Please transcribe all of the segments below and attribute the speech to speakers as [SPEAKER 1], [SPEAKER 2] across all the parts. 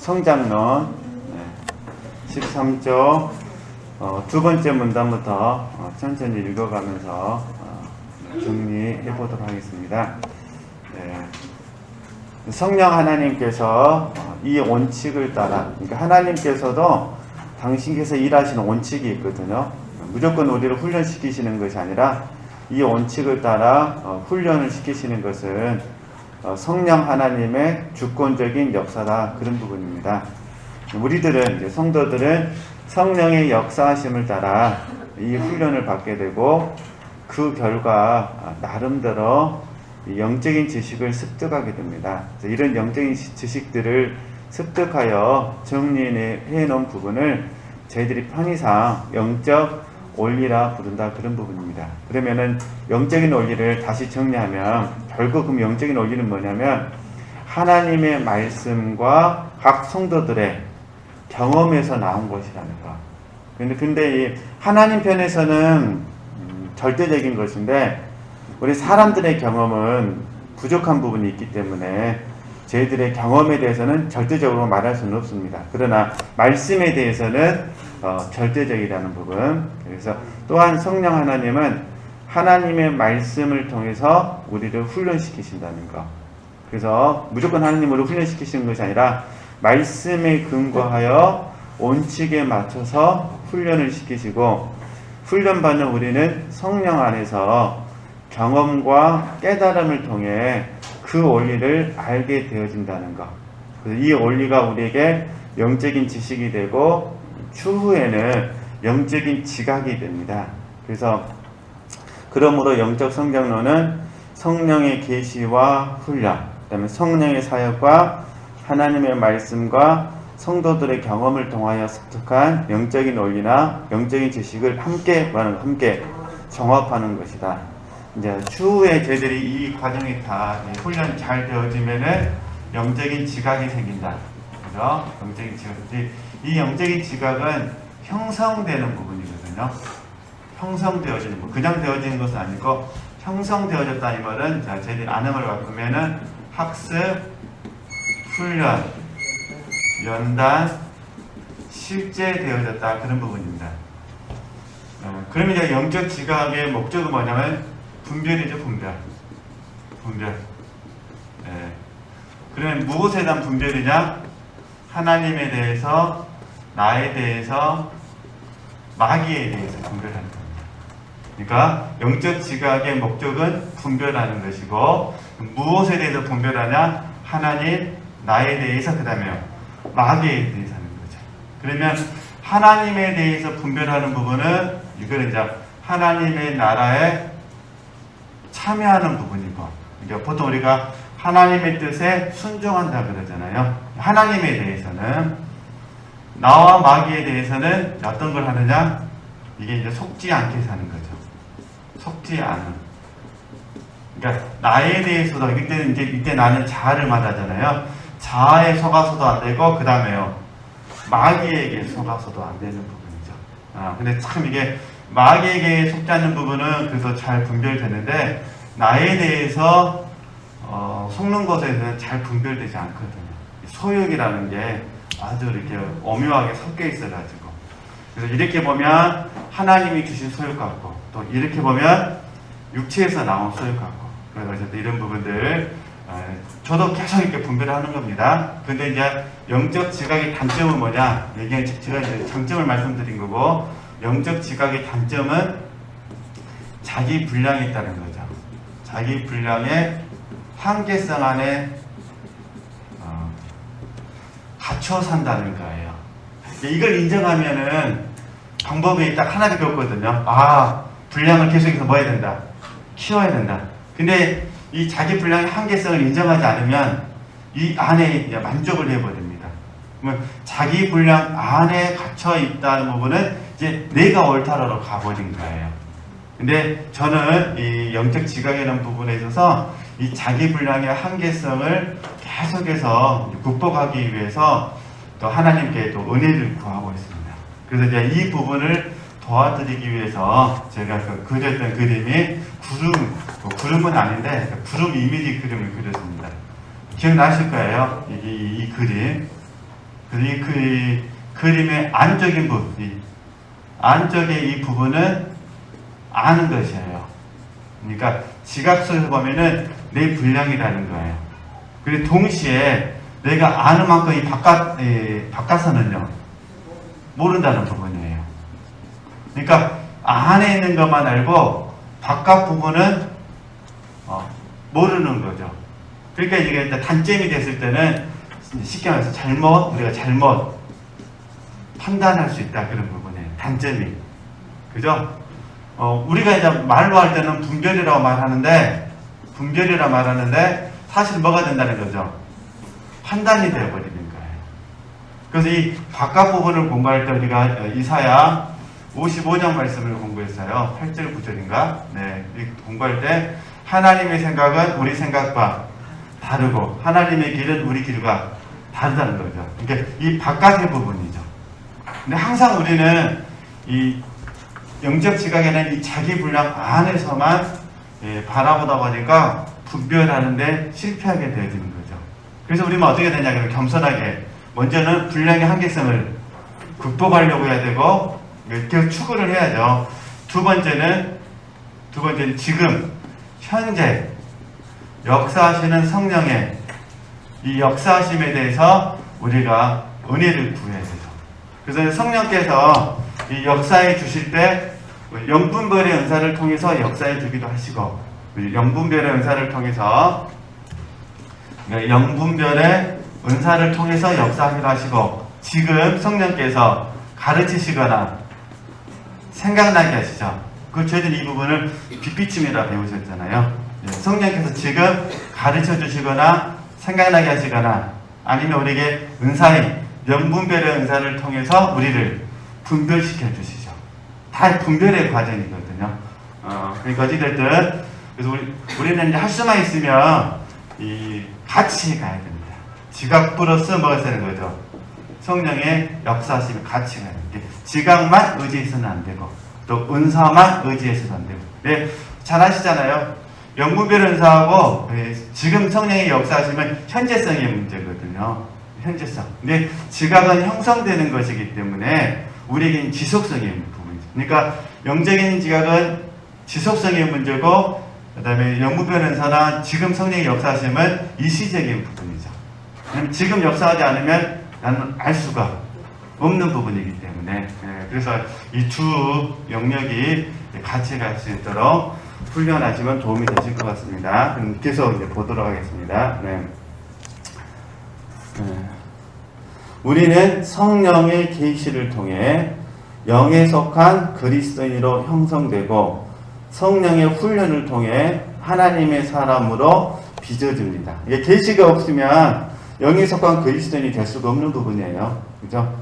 [SPEAKER 1] 성장론 13조 두 번째 문단부터 천천히 읽어가면서 정리해 보도록 하겠습니다. 성령 하나님께서 이 원칙을 따라, 그러니까 하나님께서도 당신께서 일하시는 원칙이 있거든요. 무조건 우리를 훈련시키시는 것이 아니라 이 원칙을 따라 훈련을 시키시는 것은 성령 하나님의 주권적인 역사다, 그런 부분입니다. 우리들은, 이제 성도들은 성령의 역사하심을 따라 이 훈련을 받게 되고, 그 결과 나름대로 영적인 지식을 습득하게 됩니다. 이런 영적인 지식들을 습득하여 정리해 놓은 부분을 저희들이 편의상 영적 원리라 부른다, 그런 부분입니다. 그러면은 영적인 원리를 다시 정리하면 결국 그 영적인 원리는 뭐냐면 하나님의 말씀과 각 성도들의 경험에서 나온 것이라는 거. 근데 이 하나님 편에서는 절대적인 것인데, 우리 사람들의 경험은 부족한 부분이 있기 때문에 저희들의 경험에 대해서는 절대적으로 말할 수는 없습니다. 그러나 말씀에 대해서는 절대적이라는 부분. 그래서 또한 성령 하나님은 하나님의 말씀을 통해서 우리를 훈련시키신다는 것. 그래서 무조건 하나님으로 훈련시키시는 것이 아니라 말씀에 근거하여 원칙에 맞춰서 훈련을 시키시고, 훈련받는 우리는 성령 안에서 경험과 깨달음을 통해 그 원리를 알게 되어진다는 것. 그래서 이 원리가 우리에게 영적인 지식이 되고 추후에는 영적인 지각이 됩니다. 그래서 그러므로 영적 성장론은 성령의 계시와 훈련, 그다음에 성령의 사역과 하나님의 말씀과 성도들의 경험을 통하여 습득한 영적인 원리나 영적인 지식을 함께 종합하는 것이다. 이제 추후에 저희들이 이 과정이 다 훈련 잘 되어지면은 영적인 지각이 생긴다. 그죠? 영적인 지각. 이 영적인 지각은 형성되는 부분이거든요. 형성되어지는 거. 그냥 되어지는 것은 아니고 형성되어졌다, 이 말은 자, 저희들이 아는 걸 바꾸면은 학습, 훈련, 연단, 실제 되어졌다, 그런 부분입니다. 그러면 이제 영적 지각의 목적은 뭐냐면 분별이죠, 분별. 그러면 무엇에 대한 분별이냐? 하나님에 대해서, 나에 대해서, 마귀에 대해서 분별하는 겁니다. 그러니까 영적 지각의 목적은 분별하는 것이고, 무엇에 대해서 분별하냐? 하나님, 나에 대해서, 그 다음에 마귀에 대해서 하는 거죠. 그러면 하나님에 대해서 분별하는 부분은 이거는 이제 하나님의 나라에 참여하는 부분이고, 그러니까 보통 우리가 하나님의 뜻에 순종한다 그러잖아요. 하나님에 대해서는, 나와 마귀에 대해서는 어떤 걸 하느냐? 이게 이제 속지 않게 사는 거죠. 속지 않은. 그러니까 나에 대해서도 이때 나는 자아를 말하잖아요. 자아에 속아서도 안 되고, 그 다음에요, 마귀에게 속아서도 안 되는 부분이죠. 근데 참 이게 마귀에게 속지 않는 부분은 그래서 잘 분별되는데, 나에 대해서 속는 것에는 잘 분별되지 않거든요. 소욕이라는 게 아주 이렇게 오묘하게 섞여 있어가지고, 그래서 이렇게 보면 하나님이 주신 소욕 같고, 또 이렇게 보면 육체에서 나온 소욕 같고, 그래서 이런 부분들 저도 계속 이렇게 분별하는 겁니다. 근데 이제 영적 지각의 단점은 뭐냐? 제가 이제 장점을 말씀드린 거고, 영적 지각의 단점은 자기 분량에 있다는 거죠. 자기 분량의 한계성 안에 갇혀 산다는 거예요. 이걸 인정하면은 방법이 딱 하나밖에 없거든요. 분량을 계속해서 뭐 해야 된다? 키워야 된다. 근데 이 자기 분량의 한계성을 인정하지 않으면 이 안에 만족을 해버립니다. 그러면 자기 분량 안에 갇혀 있다는 부분은 이제 내가 옳다로 가버린 거예요. 근데 저는 이 영적 지각에 있는 부분에 있어서 이 자기 분량의 한계성을 계속해서 극복하기 위해서 또 하나님께 또 은혜를 구하고 있습니다. 그래서 이제 이 부분을 도와드리기 위해서 제가 그렸던 그림이 구름은 아닌데 구름 이미지 그림을 그렸습니다. 기억나실 거예요. 이 그림. 그래서 그 그림의 안쪽인 부분, 안쪽의 이 부분은 아는 것이에요. 그러니까 지각 속에서 보면은 내 분량이라는 거예요. 그리고 동시에 내가 아는 만큼 이 바깥서는요, 모른다는 부분이에요. 그러니까 안에 있는 것만 알고 바깥 부분은 모르는 거죠. 그러니까 이게 단점이 됐을 때는 쉽게 말해서 우리가 잘못 판단할 수 있다. 그런 부분이에요. 단점이. 그죠? 우리가 이제 말로 할 때는 분별이라고 말하는데, 사실 뭐가 된다는 거죠? 판단이 되어버리는 거예요. 그래서 이 바깥 부분을 공부할 때 우리가 이사야 55장 말씀을 공부했어요. 8절 9절인가? 네. 공부할 때 하나님의 생각은 우리 생각과 다르고 하나님의 길은 우리 길과 다르다는 거죠. 그러니까 이 바깥의 부분이죠. 근데 항상 우리는 이 영적 지각에는 이 자기 분량 안에서만 바라보다 보니까 분별하는데 실패하게 되어지는 거죠. 그래서 우리는 어떻게 되냐면 겸손하게 먼저는 분량의 한계성을 극복하려고 해야 되고 계속 추구를 해야죠. 두 번째는 지금 현재 역사하시는 성령의 이 역사하심에 대해서 우리가 은혜를 구해야 되죠. 그래서 성령께서 이 역사해 주실 때 영분별의 은사를 통해서 역사해 주기도 하시고, 영분별의 은사를 통해서 역사하기도 하시고, 지금 성령께서 가르치시거나 생각나게 하시죠. 저희들이 이 부분을 빛비춤이라 배우셨잖아요. 성령께서 지금 가르쳐 주시거나 생각나게 하시거나, 아니면 우리에게 영분별의 은사를 통해서 우리를 분별시켜 주시죠. 다 분별의 과정이거든요. 그러니까 어찌됐든, 그래서 우리는 이제 할 수만 있으면 같이 가야 됩니다. 지각 플러스 뭐가 되는 거죠? 성령의 역사하심이 같이 가야 됩니다. 지각만 의지해서는 안 되고, 또 은사만 의지해서는 안 되고. 네, 잘 아시잖아요. 영분별 은사하고 지금 성령의 역사하심은 현재성의 문제거든요. 현재성. 근데 지각은 형성되는 것이기 때문에 우리에게는 지속성의 부분이죠. 그러니까 영적인 지각은 지속성의 문제고, 그 다음에 영분별 은사나 지금 성령의 역사하심은 일시적인 부분이죠. 지금 역사하지 않으면 나는 알 수가 없는 부분이기 때문에, 그래서 이 두 영역이 같이 갈 수 있도록 훈련하시면 도움이 되실 것 같습니다. 그럼 계속 이제 보도록 하겠습니다. 우리는 성령의 계시를 통해 영에 속한 그리스도인으로 형성되고, 성령의 훈련을 통해 하나님의 사람으로 빚어집니다. 이게 계시가 없으면 영에 속한 그리스도인이 될 수가 없는 부분이에요. 그죠?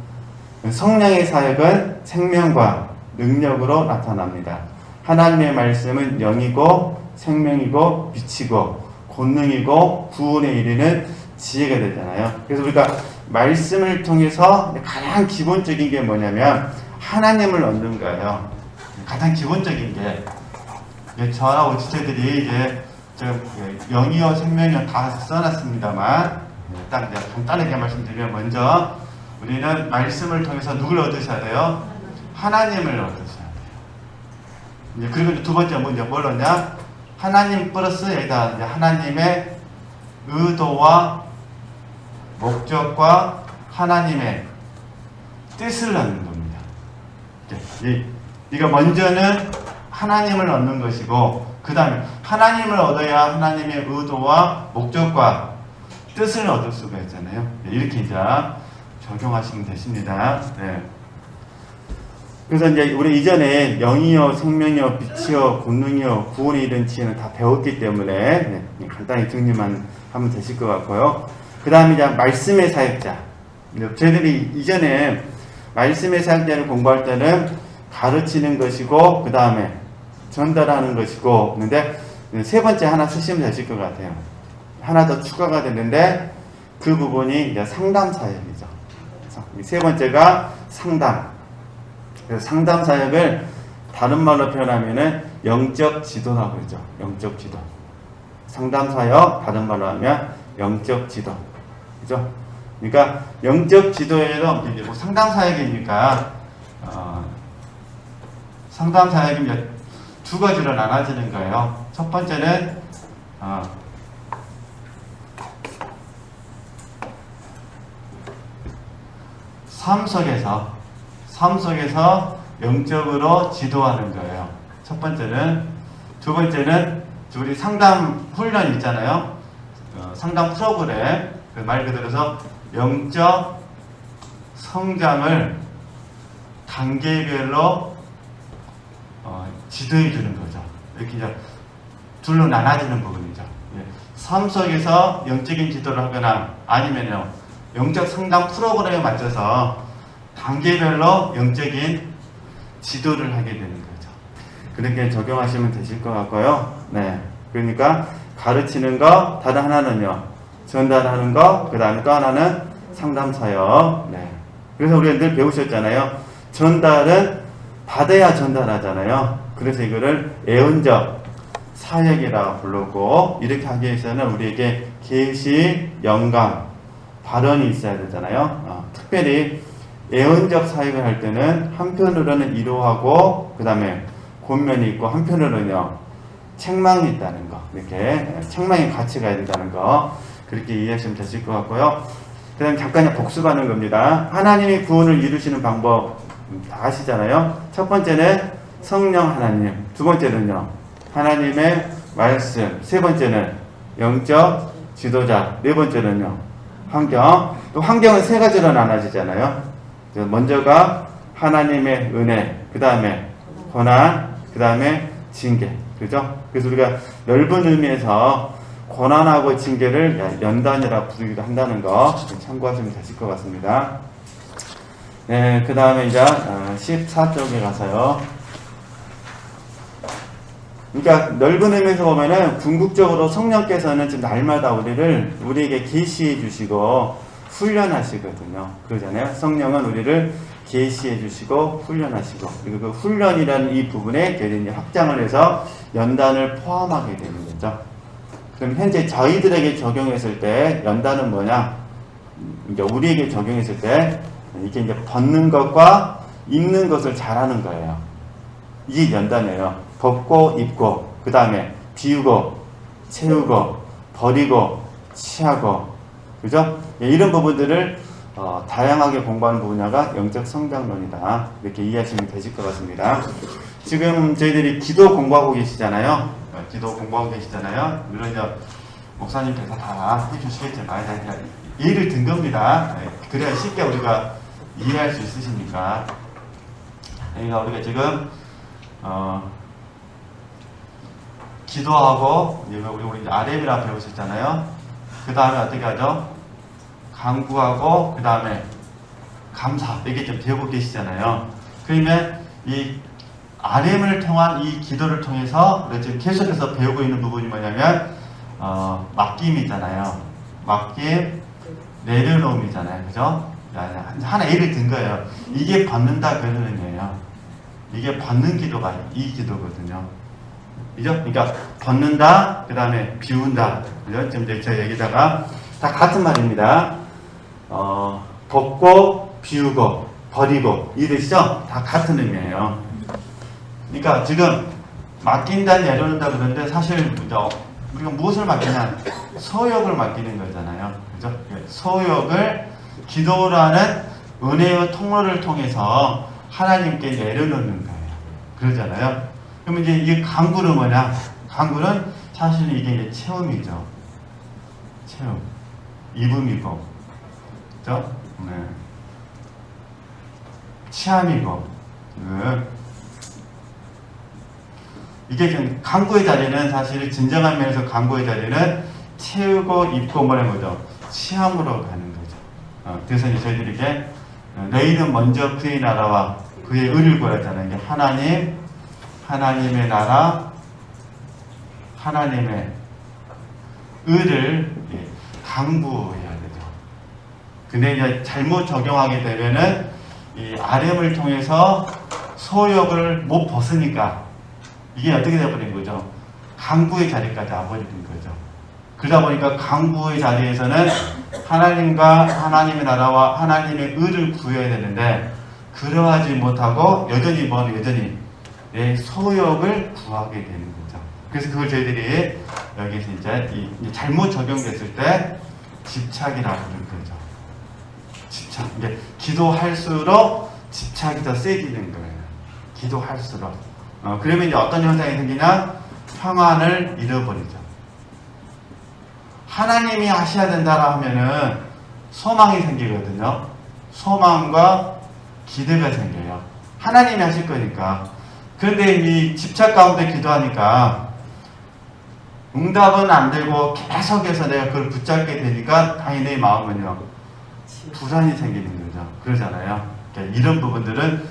[SPEAKER 1] 성령의 사역은 생명과 능력으로 나타납니다. 하나님의 말씀은 영이고 생명이고 빛이고 권능이고 구원에 이르는 지혜가 되잖아요. 그래서 우리가 말씀을 통해서 가장 기본적인 게 뭐냐면 하나님을 얻는 거예요. 가장 기본적인 게, 저하고 지체들이 영이요 생명이요 다 써놨습니다만, 딱 간단하게 말씀드리면, 먼저 우리는 말씀을 통해서 누굴 얻으셔야 돼요? 하나님을 얻으셔야 돼요. 그리고 두 번째 뭘 얻냐? 하나님 플러스 여기다 하나님의 의도와 목적과 하나님의 뜻을 얻는 겁니다. 이거 먼저는 하나님을 얻는 것이고, 그 다음에 하나님을 얻어야 하나님의 의도와 목적과 뜻을 얻을 수가 있잖아요. 이렇게 이제 적용하시면 되십니다. 그래서 이제 우리 이전에 영이요, 생명이요, 빛이요, 권능이요, 구원에 이른 지혜는 다 배웠기 때문에 간단히 정리만 하면 되실 것 같고요. 그 다음에 이제 말씀의 사역자. 저희들이 이전에 말씀의 사역자를 공부할 때는 가르치는 것이고, 그 다음에 전달하는 것이고, 근데 세 번째 하나 쓰시면 되실 것 같아요. 하나 더 추가가 되는데, 그 부분이 이제 상담 사역이죠. 세 번째가 상담. 그래서 상담 사역을 다른 말로 표현하면은 영적 지도라고 그러죠. 영적 지도. 상담 사역, 다른 말로 하면 영적 지도. 그죠? 그러니까 영적 지도에도 이제 뭐 상담 사역이니까 상담 사역이 이제 두 가지로 나눠지는 거예요. 첫 번째는 삶 속에서 영적으로 지도하는 거예요. 첫 번째는. 두 번째는 우리 상담 훈련 있잖아요. 상담 프로그램, 말 그대로서 영적 성장을 단계별로 지도해 주는 거죠. 이렇게 이제 둘로 나눠지는 부분이죠. 삶 속에서 영적인 지도를 하거나 아니면요, 영적 상담 프로그램에 맞춰서 단계별로 영적인 지도를 하게 되는 거죠. 그렇게 적용하시면 되실 것 같고요. 네. 그러니까 가르치는 거, 다른 하나는요, 전달하는 거, 그 다음에 또 하나는 상담 사역. 네. 그래서 우리가 늘 배우셨잖아요. 전달은 받아야 전달하잖아요. 그래서 이거를 애언적 사역이라 부르고, 이렇게 하기 위해서는 우리에게 계시, 영감, 발언이 있어야 되잖아요. 특별히 애언적 사역을 할 때는 한편으로는 위로하고, 그 다음에 권면이 있고, 한편으로는요, 책망이 있다는 거, 이렇게 책망의 가치가 있다는 거, 그렇게 이해하시면 되실 것 같고요. 그 다음 잠깐 복습하는 겁니다. 하나님이 구원을 이루시는 방법 다 아시잖아요. 첫 번째는 성령 하나님, 두 번째는요, 하나님의 말씀, 세 번째는 영적 지도자, 네 번째는요, 환경. 또 환경은 세 가지로 나눠지잖아요. 먼저가 하나님의 은혜, 그 다음에 고난, 그 다음에 징계. 그죠? 그래서 우리가 넓은 의미에서 고난하고 징계를 연단이라 부르기도 한다는 거 참고하시면 되실 것 같습니다. 네, 그 다음에 이제 14쪽에 가서요. 그러니까 넓은 의미에서 보면은 궁극적으로 성령께서는 지금 날마다 우리에게 계시해 주시고 훈련하시거든요. 그러잖아요. 성령은 우리를 계시해 주시고 훈련하시고, 그리고 그 훈련이라는 이 부분에 이제 확장을 해서 연단을 포함하게 되는 거죠. 그럼 현재 저희들에게 적용했을 때 연단은 뭐냐? 이제 우리에게 적용했을 때 이게 이제 벗는 것과 입는 것을 잘하는 거예요. 이게 연단이에요. 벗고 입고, 그 다음에 비우고 채우고 버리고 취하고, 그죠? 이런 부분들을 다양하게 공부하는 분야가 영적 성장론이다. 이렇게 이해하시면 되실 것 같습니다. 지금 저희들이 기도 공부하고 계시잖아요. 기도 공부하고 계시잖아요. 물론 이제 목사님께서 다 해주시겠지만 예를 든 겁니다. 그래야 쉽게 우리가 이해할 수 있으시니까. 그러니까 우리가 지금 기도하고 우리 RM이라 배우셨잖아요. 그 다음에 어떻게 하죠? 간구하고 그 다음에 감사, 이게 좀 배우고 계시잖아요. 그러면 이 RM을 통한 이 기도를 통해서 지금 계속해서 배우고 있는 부분이 뭐냐면 맡김이잖아요. 맡김, 내려놓음이잖아요. 그죠? 하나 예를 든 거예요. 이게 받는다 그러는 의미예요. 이게 받는 기도가 이 기도거든요. 그죠? 그러니까 벗는다, 그 다음에 비운다. 그죠? 지금 이제 제 얘기다가 다 같은 말입니다. 벗고 비우고 버리고 이 뜻이죠? 다 같은 의미예요. 그러니까 지금 맡긴다 내려놓는다 그러는데 사실 우리가 무엇을 맡기냐? 소욕을 맡기는 거잖아요. 그죠? 소욕을 기도라는 은혜의 통로를 통해서 하나님께 내려놓는 거예요. 그러잖아요. 그러면 이제 이 간구는 뭐냐? 간구는 사실 이게 이제 체험이죠. 체험. 입음이고. 그죠? 네. 치함이고. 이게 지금 간구의 자리는 사실 진정한 면에서 간구의 자리는 채우고 입고 뭐라는 거죠? 치함으로 가는 거죠. 그래서 이제 저희들에게 너희는 먼저 그의 나라와 그의 의를 구하잖아요. 이게 하나님의 나라, 하나님의 의를 강구해야 되죠. 근데 이제 잘못 적용하게 되면은 이 RM을 통해서 소욕을 못 벗으니까 이게 어떻게 되어버린 거죠? 강구의 자리까지 와버리는 거죠. 그러다 보니까 강구의 자리에서는 하나님과 하나님의 나라와 하나님의 의를 구해야 되는데 그러하지 못하고 여전히 내 소욕을 구하게 되는 거죠. 그래서 그걸 저희들이 여기서 이제 잘못 적용됐을 때 집착이라고 부르는 거죠. 집착. 이게 기도할수록 집착이 더 세지는 거예요. 기도할수록. 그러면 이제 어떤 현상이 생기냐? 평안을 잃어버리죠. 하나님이 하셔야 된다라 하면은 소망이 생기거든요. 소망과 기대가 생겨요. 하나님이 하실 거니까. 그런데 이 집착 가운데 기도하니까 응답은 안 되고 계속해서 내가 그걸 붙잡게 되니까 당연히 내 마음은요 불안이 생기는 거죠. 그러잖아요. 그러니까 이런 부분들은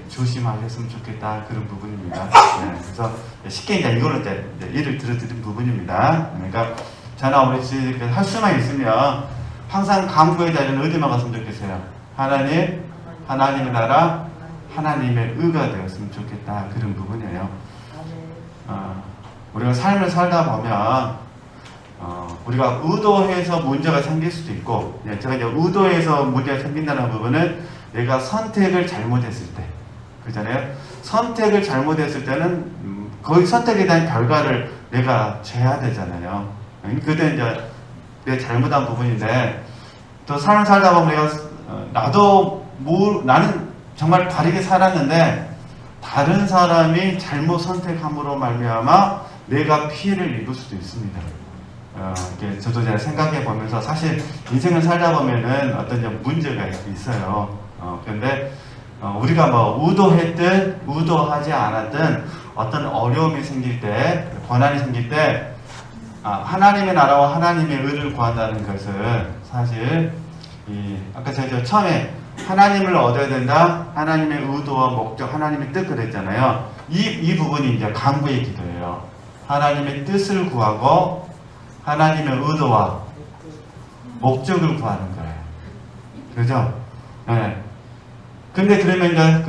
[SPEAKER 1] 조심하셨으면 좋겠다 그런 부분입니다. 그래서 쉽게 이제 이걸로 이제 예를 들어드린 부분입니다. 그러니까 저나 우리 지금 할 수만 있으면 항상 강구의 자리는 어디만 갔으면 좋겠어요? 하나님의 나라, 하나님의 의가 되었으면 좋겠다 그런 부분이에요. 우리가 삶을 살다 보면 우리가 의도해서 문제가 생길 수도 있고, 제가 이제 의도해서 문제가 생긴다는 부분은 내가 선택을 잘못했을 때, 그렇잖아요. 선택을 잘못했을 때는 거의 선택에 대한 결과를 내가 져야 되잖아요. 그때 이제 내 잘못한 부분인데, 또 삶을 살다 보면 나는 정말 바르게 살았는데 다른 사람이 잘못 선택함으로 말미암아 내가 피해를 입을 수도 있습니다. 저도 제가 생각해 보면서 사실 인생을 살다 보면은 어떤 문제가 있어요. 그런데 우리가 뭐 의도했든 의도하지 않았든 어떤 어려움이 생길 때, 고난이 생길 때 하나님의 나라와 하나님의 의를 구한다는 것은 사실 아까 제가 처음에 하나님을 얻어야 된다, 하나님의 의도와 목적, 하나님의 뜻 그랬잖아요. 이 부분이 이제 강구의 기도예요. 하나님의 뜻을 구하고 하나님의 의도와 목적을 구하는 거예요. 그죠? 네. 근데 그러면 이제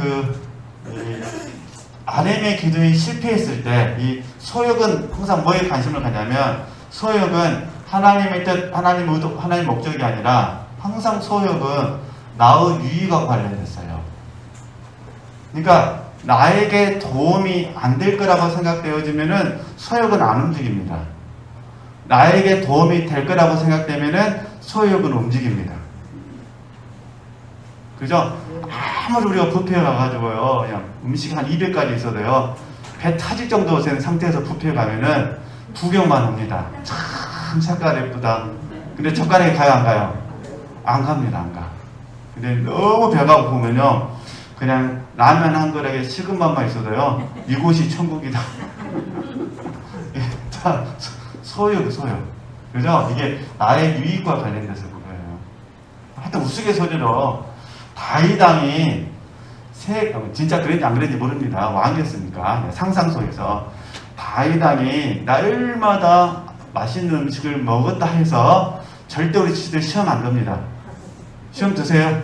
[SPEAKER 1] 아렘의 기도에 실패했을 때 이 소욕은 항상 뭐에 관심을 가냐면 소욕은 하나님의 뜻, 하나님의 의도, 하나님의 목적이 아니라 항상 소욕은 나의 유익과 관련됐어요. 그러니까 나에게 도움이 안 될 거라고 생각되어지면은 소욕은 안 움직입니다. 나에게 도움이 될 거라고 생각되면은 소욕은 움직입니다. 그죠? 아무리 우리가 뷔페에 가가지고요, 그냥 음식 한 200가지 있어도요, 배 타질 정도 된 상태에서 뷔페에 가면은 구경만 합니다. 참 색깔 예쁘다. 근데 젓가락에 가요, 안 가요? 안 갑니다, 안 가. 근데 너무 배가 고프면요, 그냥 라면 한 그릇에 식은 밥만 있어도요, 이곳이 천국이다. 다 소욕. 그죠? 이게 나의 유익과 관련돼서 그거예요. 하여튼 우스갯소리로 다윗왕이 진짜 그랬는지 안 그랬는지 모릅니다. 왕이었으니까 상상 속에서 다윗왕이 날마다 맛있는 음식을 먹었다 해서 절대 우리 지들 시험 안 듭니다. 시험 드세요?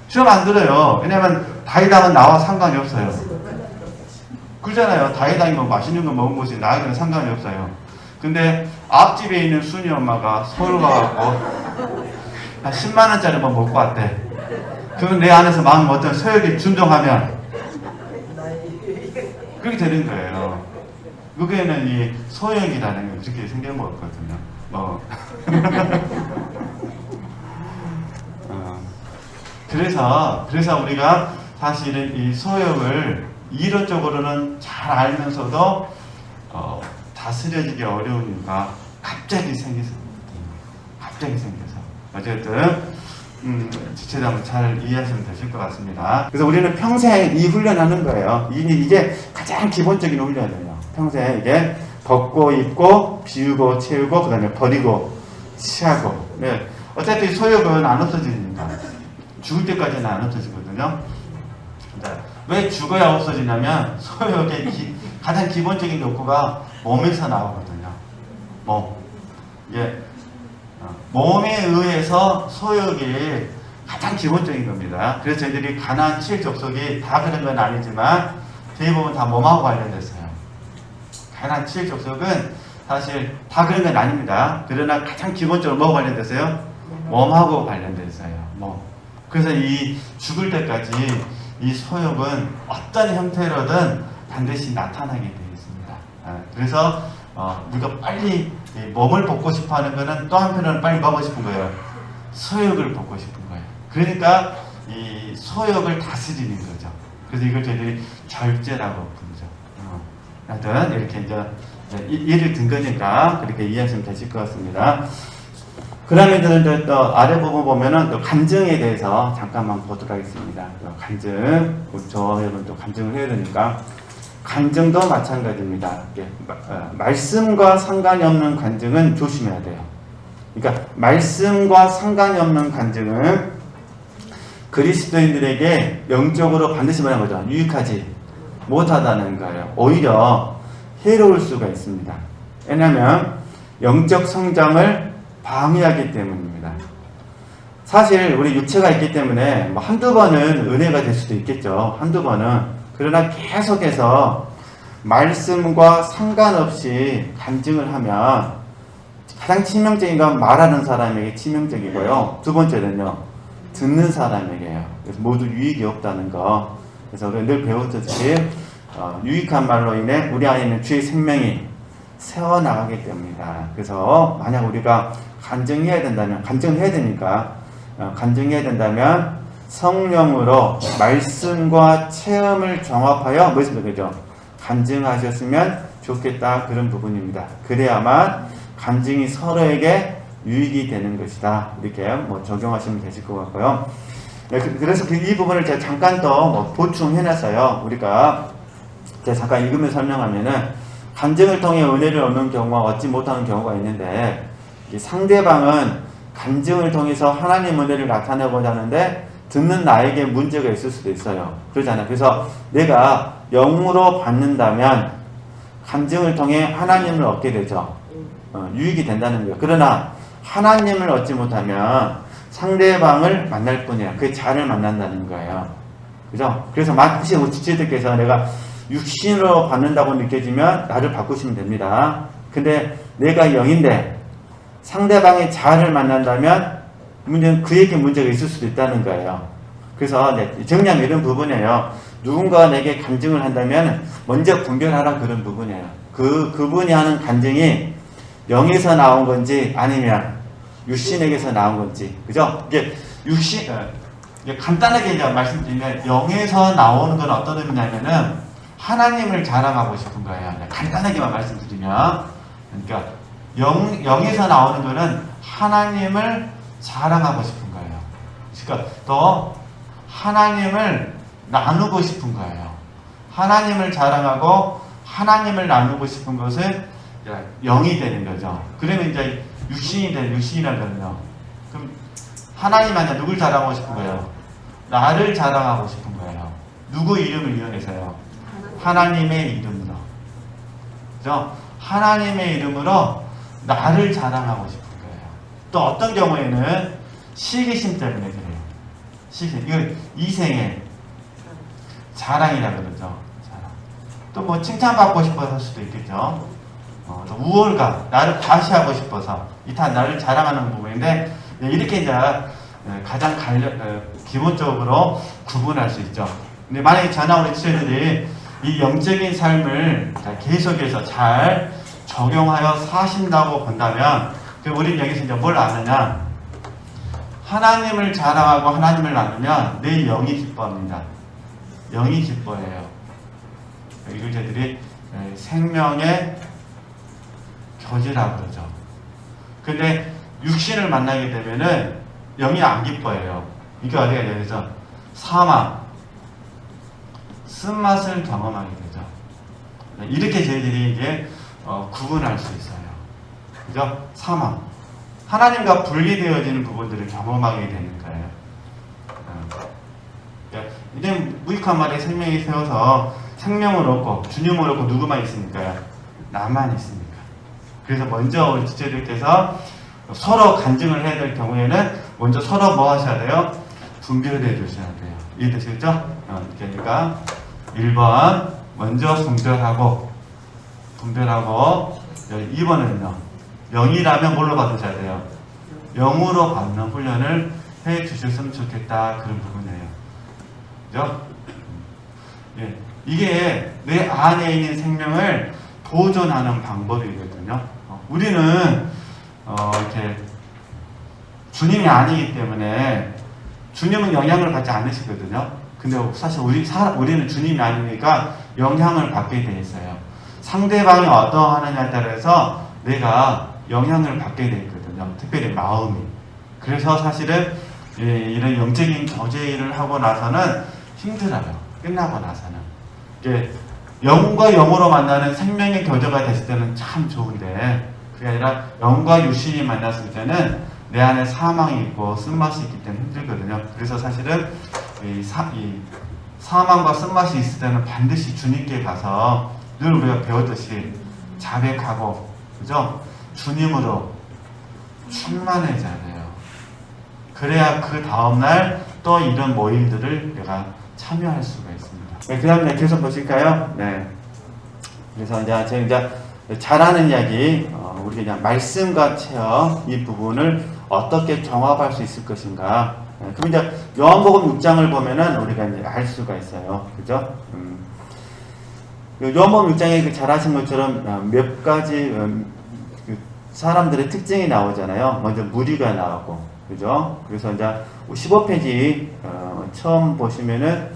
[SPEAKER 1] 시험 안 들어요. 왜냐면 다윗왕은 나와 상관이 없어요. 그러잖아요. 다윗왕이 뭐 맛있는 거 먹은 것이 나에게는 상관이 없어요. 근데 앞집에 있는 순이 엄마가 서울 가갖고 한 10만원짜리 뭐 먹고 왔대. 그럼 내 안에서 마음 어떤 소욕이 준동하면 그렇게 되는 거예요. 그게는 이 소욕이라는 게 그렇게 생긴 거거든요. 그래서 우리가 사실은 이 소욕을 이론적으로는 잘 알면서도 다스려지기 어려운 이유가 갑자기 생겨서. 어쨌든 지체도 한번 잘 이해하시면 되실 것 같습니다. 그래서 우리는 평생 이 훈련하는 거예요. 이게 가장 기본적인 훈련이에요. 평생 이게 벗고 입고 비우고 채우고 그다음에 버리고 취하고. 네. 어차피 소욕은 안 없어지니까 죽을 때까지는 안 없어지거든요. 왜 죽어야 없어지냐면 소욕의 가장 기본적인 욕구가 몸에서 나오거든요. 몸에 의해서 소욕이 가장 기본적인 겁니다. 그래서 저희들이 가나안 7족속이 다 그런 건 아니지만 대부분 다 몸하고 관련됐어요. 가나안 7족속은 사실 다 그런 건 아닙니다. 그러나 가장 기본적으로 뭐가 관련돼서요? 몸하고 관련돼서요. 몸. 그래서 이 죽을 때까지 이 소욕은 어떤 형태로든 반드시 나타나게 되어 있습니다. 그래서 우리가 빨리 이 몸을 벗고 싶어하는 거는 또 한편으로는 빨리 먹고 싶은 거예요. 소욕을 벗고 싶은 거예요. 그러니까 이 소욕을 다스리는 거죠. 그래서 이걸 저희들이 절제라고 부르죠. 하여튼 이렇게 이제 예를 든 거니까 그렇게 이해하시면 되실 것 같습니다. 그러면 또 아래 부분 보면은 또 간증에 대해서 잠깐만 보도록 하겠습니다. 간증, 저 여러분 또 간증을 해야 되니까 간증도 마찬가지입니다. 말씀과 상관이 없는 간증은 조심해야 돼요. 그러니까 말씀과 상관이 없는 간증은 그리스도인들에게 영적으로 반드시 뭐라는 거죠? 유익하지 못하다는 거예요. 오히려 해로울 수가 있습니다. 왜냐하면 영적 성장을 방해하기 때문입니다. 사실 우리 육체가 있기 때문에 뭐 한두 번은 은혜가 될 수도 있겠죠. 한두 번은. 그러나 계속해서 말씀과 상관없이 간증을 하면 가장 치명적인 건 말하는 사람에게 치명적이고요. 두 번째는요, 듣는 사람에게요. 그래서 모두 유익이 없다는 거. 그래서 우리가 늘 배웠듯이 유익한 말로 인해 우리 안에 있는 주의 생명이 새어나가기 때문이다. 그래서 만약 우리가 간증해야 된다면, 간증해야 되니까 간증해야 된다면 성령으로 말씀과 체험을 종합하여 무엇입니까? 그죠? 간증하셨으면 좋겠다. 그런 부분입니다. 그래야만 간증이 서로에게 유익이 되는 것이다. 이렇게 뭐 적용하시면 되실 것 같고요. 네, 그래서 이 부분을 제가 잠깐 또 보충해놨어요. 우리가 제가 잠깐 읽으면서 설명하면은 간증을 통해 은혜를 얻는 경우와 얻지 못하는 경우가 있는데, 상대방은 간증을 통해서 하나님 은혜를 나타내고자 하는데 듣는 나에게 문제가 있을 수도 있어요. 그러잖아요. 그래서 내가 영으로 받는다면 간증을 통해 하나님을 얻게 되죠. 유익이 된다는 거예요. 그러나 하나님을 얻지 못하면 상대방을 만날 뿐이야. 그 자를 만난다는 거예요. 그죠? 그래서 마치 지체들께서 내가 육신으로 받는다고 느껴지면 나를 바꾸시면 됩니다. 근데 내가 영인데 상대방의 자아를 만난다면 문제는 그에게 문제가 있을 수도 있다는 거예요. 그래서 정리하면 이런 부분이에요. 누군가가 내게 간증을 한다면 먼저 분별하라, 그런 부분이에요. 그분이 하는 간증이 영에서 나온 건지 아니면 육신에게서 나온 건지. 그죠? 이게 간단하게 이제 말씀드리면 영에서 나오는 건 어떤 의미냐면은 하나님을 자랑하고 싶은 거예요. 간단하게만 말씀드리면. 그러니까 영에서 나오는 거는 하나님을 자랑하고 싶은 거예요. 그러니까 더 하나님을 나누고 싶은 거예요. 하나님을 자랑하고 하나님을 나누고 싶은 것은 영이 되는 거죠. 그러면 이제 육신이 되는, 육신이라면요. 그럼 하나님 안에 누굴 자랑하고 싶은 거예요? 나를 자랑하고 싶은 거예요. 누구 이름을 이용해서요? 하나님의 이름으로. 그죠? 하나님의 이름으로 나를 자랑하고 싶은 거예요. 또 어떤 경우에는 시기심 때문에 그래요. 시기심. 이걸 이생의 자랑이라고 그러죠. 자랑. 또 뭐 칭찬받고 싶어서 할 수도 있겠죠. 또 우월감, 나를 과시하고 싶어서 이탄 나를 자랑하는 부분인데, 이렇게 이제 가장 기본적으로 구분할 수 있죠. 근데 만약에 저나 우리 지체들이 이 영적인 삶을 계속해서 잘 적용하여 사신다고 본다면, 우리는 여기서 이제 뭘 아느냐? 하나님을 자랑하고 하나님을 나누면 내 영이 기뻐합니다. 영이 기뻐해요. 이걸 저희들이 생명의 교제라고 그러죠. 근데 육신을 만나게 되면은 영이 안 기뻐해요. 이게 어디가 여기서 사망, 쓴맛을 경험하게 되죠. 이렇게 저희들이 이게 구분할 수 있어요. 그죠? 사망. 하나님과 분리되어지는 부분들을 경험하게 되는 거예요. 이제 무익한 말에 생명이 세워서 생명을 얻고 주님을 얻고 누구만 있습니까? 나만 있습니까? 그래서 먼저 우리 지체들께서 서로 간증을 해야 될 경우에는 먼저 서로 뭐 하셔야 돼요? 분별해 주셔야 돼요. 이해되시겠죠? 그러니까 1번 먼저 분별하고 2번은요. 0이라면 뭘로 받으셔야 돼요? 0으로 받는 훈련을 해 주셨으면 좋겠다. 그런 부분이에요. 그죠? 예. 이게 내 안에 있는 생명을 보존하는 방법이거든요. 우리는 이렇게 주님이 아니기 때문에 주님은 영향을 받지 않으시거든요. 근데 사실 우리는 주님이 아니니까 영향을 받게 돼 있어요. 상대방이 어떠하느냐에 따라서 내가 영향을 받게 돼 있거든요. 특별히 마음이. 그래서 사실은 이런 영적인 교제를 하고 나서는 힘들어요. 끝나고 나서는. 영과 영으로 만나는 생명의 교제가 됐을 때는 참 좋은데 그게 아니라 영과 육신이 만났을 때는 내 안에 사망이 있고 쓴맛이 있기 때문에 힘들거든요. 그래서 사실은 이 사망과 쓴맛이 있을 때는 반드시 주님께 가서 늘 우리가 배웠듯이 자백하고, 그죠? 주님으로 충만해져야 돼요. 그래야 그 다음날 또 이런 모임들을 내가 참여할 수가 있습니다. 네, 그 다음에 계속 보실까요? 네. 그래서 제가 잘하는 이야기, 우리가 그냥 말씀과 체험 이 부분을 어떻게 종합할 수 있을 것인가. 네, 그럼 이제 요한복음 6장을 보면은 우리가 이제 알 수가 있어요. 그죠? 요한복음 6장에 잘하신 것처럼 몇 가지 사람들의 특징이 나오잖아요. 먼저 무리가 나오고, 그죠? 그래서 이제 15페이지 처음 보시면은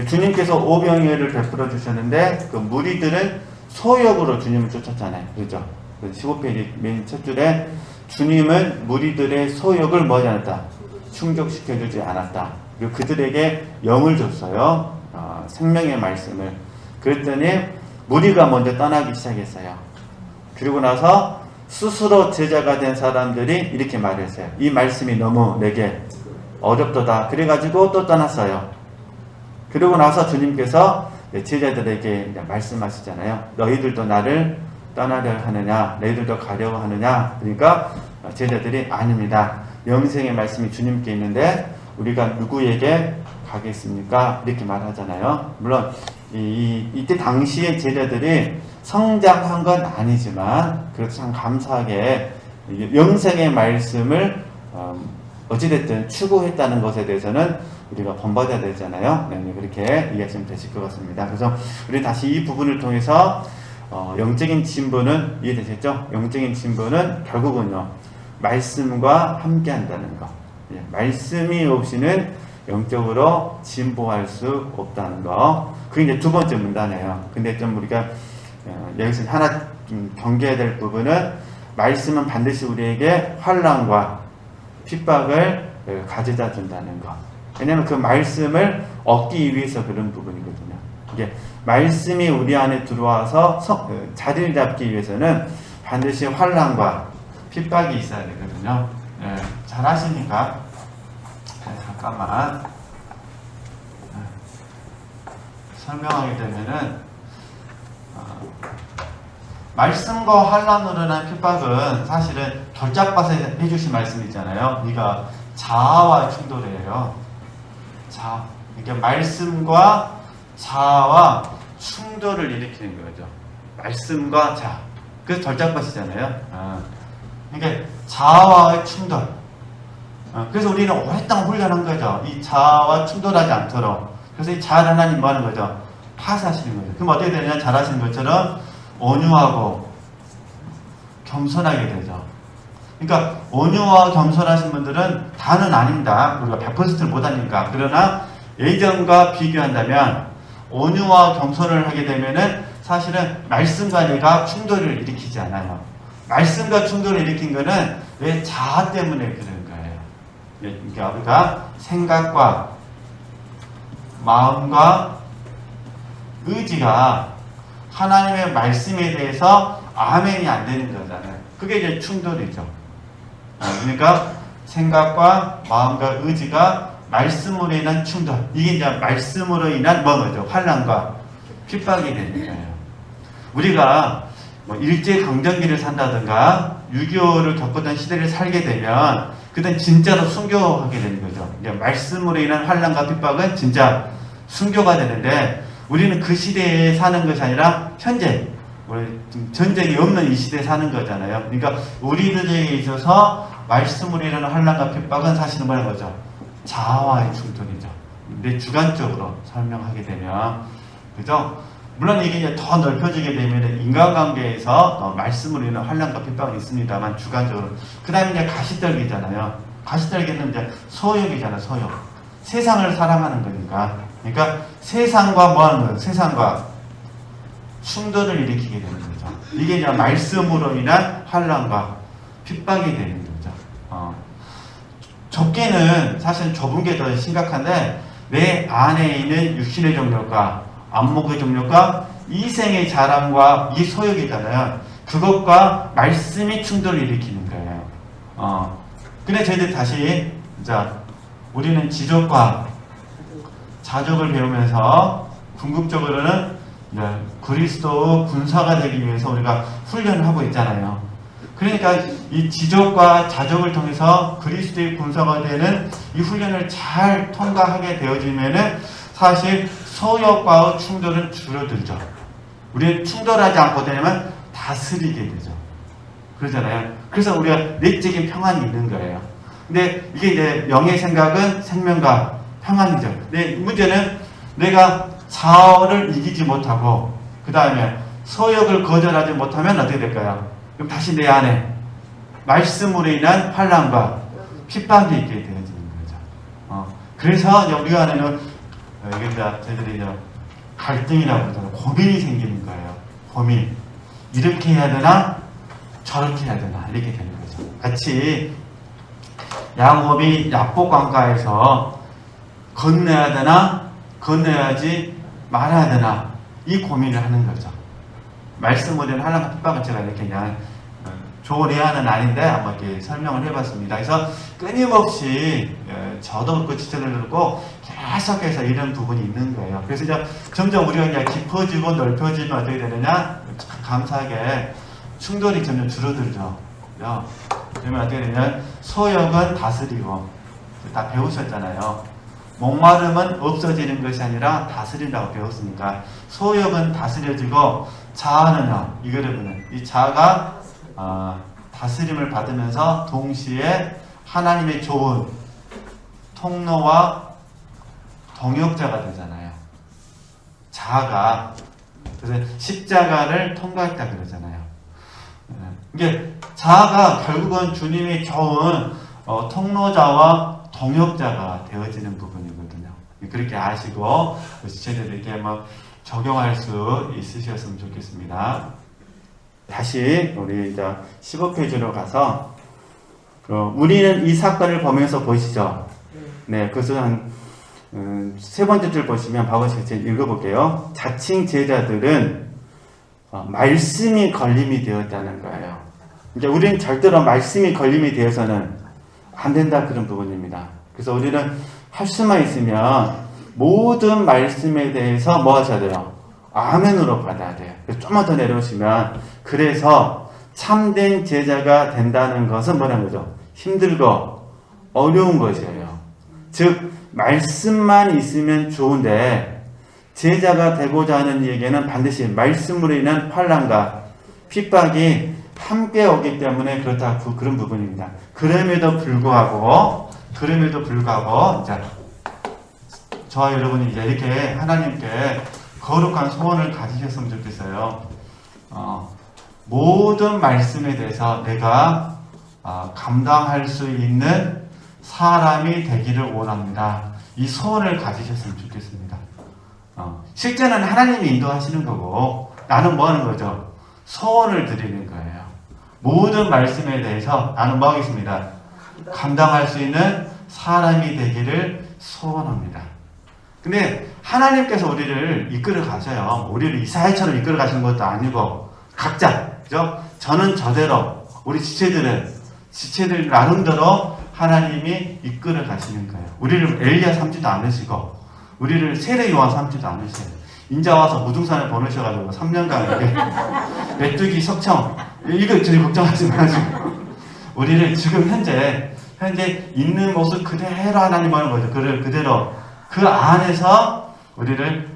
[SPEAKER 1] 주님께서 오병이어를 베풀어 주셨는데 그 무리들은 소욕으로 주님을 쫓았잖아요. 그죠? 15페이지 맨 첫 줄에 주님은 무리들의 소욕을 뭐하지 않았다? 충족시켜주지 않았다. 그리고 그들에게 영을 줬어요. 생명의 말씀을. 그랬더니 무리가 먼저 떠나기 시작했어요. 그리고 나서 스스로 제자가 된 사람들이 이렇게 말했어요. 이 말씀이 너무 내게 어렵도다. 그래가지고 또 떠났어요. 그러고 나서 주님께서 제자들에게 말씀하시잖아요. 너희들도 나를 떠나려 하느냐? 너희들도 가려고 하느냐? 그러니까 제자들이 아닙니다. 영생의 말씀이 주님께 있는데 우리가 누구에게 가겠습니까? 이렇게 말하잖아요. 물론 이때 당시에 제자들이 성장한 건 아니지만 그래도 참 감사하게 영생의 말씀을 어찌됐든 추구했다는 것에 대해서는 우리가 본받아야 되잖아요. 네, 그렇게 이해하시면 되실 것 같습니다. 그래서 우리 다시 이 부분을 통해서 영적인 진보는 이해되셨죠? 영적인 진보는 결국은요 말씀과 함께한다는 거. 예, 말씀이 없이는 영적으로 진보할 수 없다는 거. 그게 이제 두 번째 문단이에요. 근데 좀 우리가 여기서 하나 좀 경계해야 될 부분은 말씀은 반드시 우리에게 환난과 핍박을 가져다 준다는 거. 왜냐하면 그 말씀을 얻기 위해서 그런 부분이거든요. 이게 말씀이 우리 안에 들어와서 자리를 잡기 위해서는 반드시 환난과 핍박이 있어야 되거든요. 예, 잘 하시니까 잠깐만 설명하게 되면은 말씀과 환난으로 인한 핍박은 사실은 결작밭에 해주신 말씀 있잖아요. 네가 자아와 충돌이에요. 그러니까 말씀과 자아와 충돌을 일으키는 거죠. 말씀과 자. 그래서 결작밭이잖아요. 그러니까 자아와의 충돌. 그래서 우리는 오랫동안 훈련한 거죠. 이 자아와 충돌하지 않도록. 그래서 이 자아를 하나님 뭐 하는 거죠? 파쇄하시는 거죠. 그럼 어떻게 되느냐? 잘하시는 것처럼 온유하고 겸손하게 되죠. 그러니까 온유와 겸손하신 분들은 다는 아닙니다. 우리가 100%를 못하니까. 그러나 예전과 비교한다면 온유와 겸손을 하게 되면은 사실은 말씀과 내가 충돌을 일으키지 않아요. 말씀과 충돌을 일으킨 거는 왜 자아 때문에 그런 거예요. 그러니까 우리가 생각과 마음과 의지가 하나님의 말씀에 대해서 아멘이 안 되는 거잖아요. 그게 이제 충돌이죠. 그러니까 생각과 마음과 의지가 말씀으로 인한 충돌. 이게 이제 말씀으로 인한 뭐죠? 환난과 핍박이 되는 거예요. 우리가 일제강점기를 산다든가 6.25를 겪었던 시대를 살게 되면 그땐 진짜로 순교하게 되는 거죠. 이제 말씀으로 인한 환난과 핍박은 진짜 순교가 되는데 우리는 그 시대에 사는 것이 아니라 현재 우리 지금 전쟁이 없는 이 시대에 사는 거잖아요. 그러니까 우리들에게 있어서 말씀으로 일어나는 환난과 핍박은 사실은 뭐라는 거죠? 자아와의 충돌이죠. 근데 주관적으로 설명하게 되면, 그죠? 물론 이게 이제 더 넓혀지게 되면 인간관계에서 말씀으로 인한 환난과 핍박은 있습니다만 주관적으로. 그 다음에 이제 가시떨기잖아요. 가시떨기는 이제 소욕이잖아, 소욕. 세상을 사랑하는 거니까. 그러니까 세상과 뭐 하는 거예요? 세상과 충돌을 일으키게 되는 거죠. 이게 이제 말씀으로 인한 환난과 핍박이 되는 거죠. 좁게는 사실 좁은 게 더 심각한데, 내 안에 있는 육신의 정욕과 안목의 정욕과 이생의 자랑과 이 소욕이잖아요. 그것과 말씀이 충돌을 일으키는 거예요. 근데 저희들 다시, 자, 우리는 지족과 자족을 배우면서 궁극적으로는 그리스도 군사가 되기 위해서 우리가 훈련을 하고 있잖아요. 그러니까 이 지족과 자족을 통해서 그리스도의 군사가 되는 이 훈련을 잘 통과하게 되어지면은 사실 소욕과의 충돌은 줄어들죠. 우리는 충돌하지 않고 되면 다스리게 되죠. 그러잖아요. 그래서 우리가 내적인 평안이 있는 거예요. 근데 이게 이제 영의 생각은 생명과 평안이죠. 근데 문제는 내가 자아를 이기지 못하고 그 다음에 소욕을 거절하지 못하면 어떻게 될까요? 그럼 다시 내 안에 말씀으로 인한 환난과 핍박이 있게 되어지는 거죠. 그래서 우리 안에는 이게 저희들이 이제 갈등이라고 그러잖아요. 고민이 생기는 거예요. 고민. 이렇게 해야 되나? 저렇게 해야 되나? 이렇게 되는 거죠. 같이 야곱이 야복강가에서 건너야 되나? 건너야지 말아야 되나? 이 고민을 하는 거죠. 말씀으로 인한 환난과 핍박은 제가 이렇게 그냥 좋은 예화는 아닌데 한번 이렇게 설명을 해봤습니다. 그래서 끊임없이 저도 그렇고 지체들도 그렇고 계속해서 이런 부분이 있는 거예요. 그래서 이제 점점 우리가 이제 깊어지고 넓혀지면 어떻게 되느냐? 감사하게 충돌이 점점 줄어들죠. 그러면 어떻게 되냐면 소욕은 다스리고 다 배우셨잖아요. 목마름은 없어지는 것이 아니라 다스린다고 배웠으니까 소욕은 다스려지고 자아는요. 이거를 이 자아가 다스림을 받으면서 동시에 하나님의 좋은 통로와 동역자가 되잖아요. 자아가 그래서 십자가를 통과했다 그러잖아요. 이게 자아가 결국은 주님의 좋은 통로자와 동역자가 되어지는 부분이거든요. 그렇게 아시고 지체들에게 뭐 적용할 수 있으셨으면 좋겠습니다. 다시 우리 이제 15페이지로 가서 우리는 이 사건을 보면서 보시죠. 네, 그것은 세 번째 줄 보시면 바보시겠지 읽어볼게요. 자칭 제자들은 말씀이 걸림이 되었다는 거예요. 이제 우리는 절대로 말씀이 걸림이 되어서는 안 된다 그런 부분입니다. 그래서 우리는 할 수만 있으면 모든 말씀에 대해서 뭐 하셔야 돼요? 아멘으로 받아야 돼요. 좀만 더 내려오시면 그래서 참된 제자가 된다는 것은 뭐라는 거죠? 힘들고 어려운 것이에요. 즉 말씀만 있으면 좋은데 제자가 되고자 하는 이에게는 반드시 말씀으로 인한 환난과 핍박이 함께 오기 때문에 그렇다 그런 부분입니다. 그럼에도 불구하고 이제 저와 여러분이 이제 이렇게 하나님께 거룩한 소원을 가지셨으면 좋겠어요. 모든 말씀에 대해서 내가 감당할 수 있는 사람이 되기를 원합니다. 이 소원을 가지셨으면 좋겠습니다. 실제는 하나님이 인도하시는 거고 나는 뭐 하는 거죠? 소원을 드리는 거예요. 모든 말씀에 대해서 나는 뭐 하겠습니다? 감당할 수 있는 사람이 되기를 소원합니다. 근데 하나님께서 우리를 이끌어 가셔요. 우리를 이스라엘처럼 이끌어 가시는 것도 아니고 각자, 그죠? 저는 저대로, 우리 지체들 나름대로 하나님이 이끌어 가시는 거예요. 우리를 엘리야 삼지도 않으시고 우리를 세례 요한 삼지도 않으셔요. 인자 와서 무등산에 보내셔가지고 3년간 이렇게 메뚜기 석청 이거 전혀 걱정하지 마시고 우리를 지금 현재 있는 모습 그대로 하나님 하는 거죠. 그를 그대로 그 안에서 우리를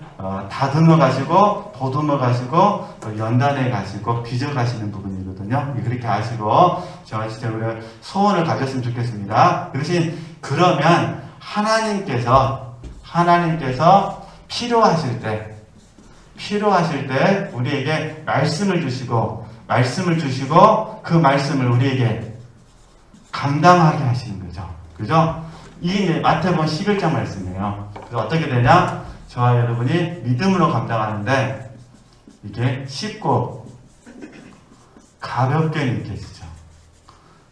[SPEAKER 1] 다듬어 가시고 보듬어 가시고 또 연단해 가시고 빚어 가시는 부분이거든요. 그렇게 아시고 저와 진짜 우리가 소원을 가졌으면 좋겠습니다. 그 대신 그러면 하나님께서 필요하실 때 우리에게 말씀을 주시고 그 말씀을 우리에게 감당하게 하시는 거죠. 그죠? 이 마태복음 11장 말씀이에요. 그래서 어떻게 되냐? 저와 여러분이 믿음으로 감당하는데 이게 쉽고 가볍게 느껴지죠.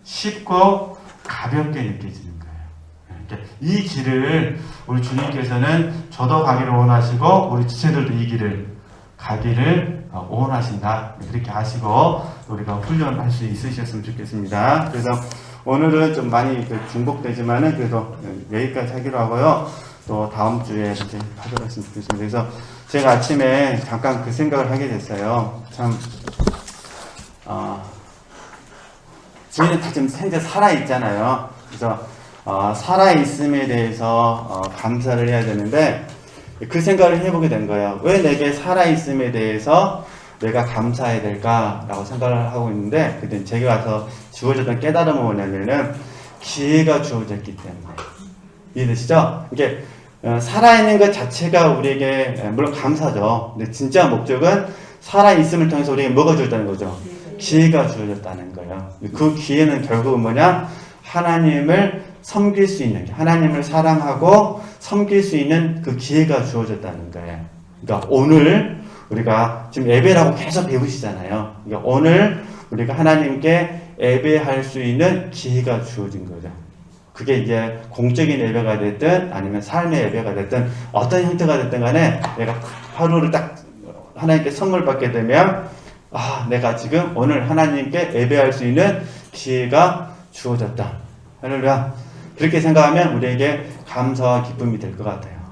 [SPEAKER 1] 쉽고 가볍게 느껴지는 거예요. 이 길을 우리 주님께서는 저도 가기를 원하시고 우리 지체들도 이 길을 가기를 원하신다. 그렇게 아시고 우리가 훈련할 수 있으셨으면 좋겠습니다. 그래서 오늘은 좀 많이 중복되지만은 그래도 여기까지 하기로 하고요. 또 다음 주에 이제 하도록 했으면 좋겠습니다. 그래서 제가 아침에 잠깐 그 생각을 하게 됐어요. 참, 저희는 다 지금 현재 살아있잖아요. 그래서, 살아있음에 대해서, 감사를 해야 되는데, 그 생각을 해보게 된 거예요. 왜 내게 살아있음에 대해서 내가 감사해야 될까라고 생각을 하고 있는데, 그때 제가 와서 주어졌던 깨달음은 뭐냐면은, 기회가 주어졌기 때문에. 이해되시죠? 이게, 살아있는 것 자체가 우리에게, 물론 감사죠. 근데 진짜 목적은 살아있음을 통해서 우리에게 뭐가 주어졌다는 거죠? 기회가 주어졌다는 거예요. 그 기회는 결국은 뭐냐? 하나님을 섬길 수 있는, 하나님을 사랑하고 섬길 수 있는 그 기회가 주어졌다는 거예요. 그러니까 오늘 우리가 지금 예배라고 계속 배우시잖아요. 그러니까 오늘 우리가 하나님께 예배할 수 있는 기회가 주어진 거죠. 그게 이제 공적인 예배가 됐든 아니면 삶의 예배가 됐든 어떤 형태가 됐든 간에 내가 하루를 딱 하나님께 선물 받게 되면 내가 지금 오늘 하나님께 예배할 수 있는 기회가 주어졌다. 할렐루야. 그렇게 생각하면 우리에게 감사와 기쁨이 될 것 같아요.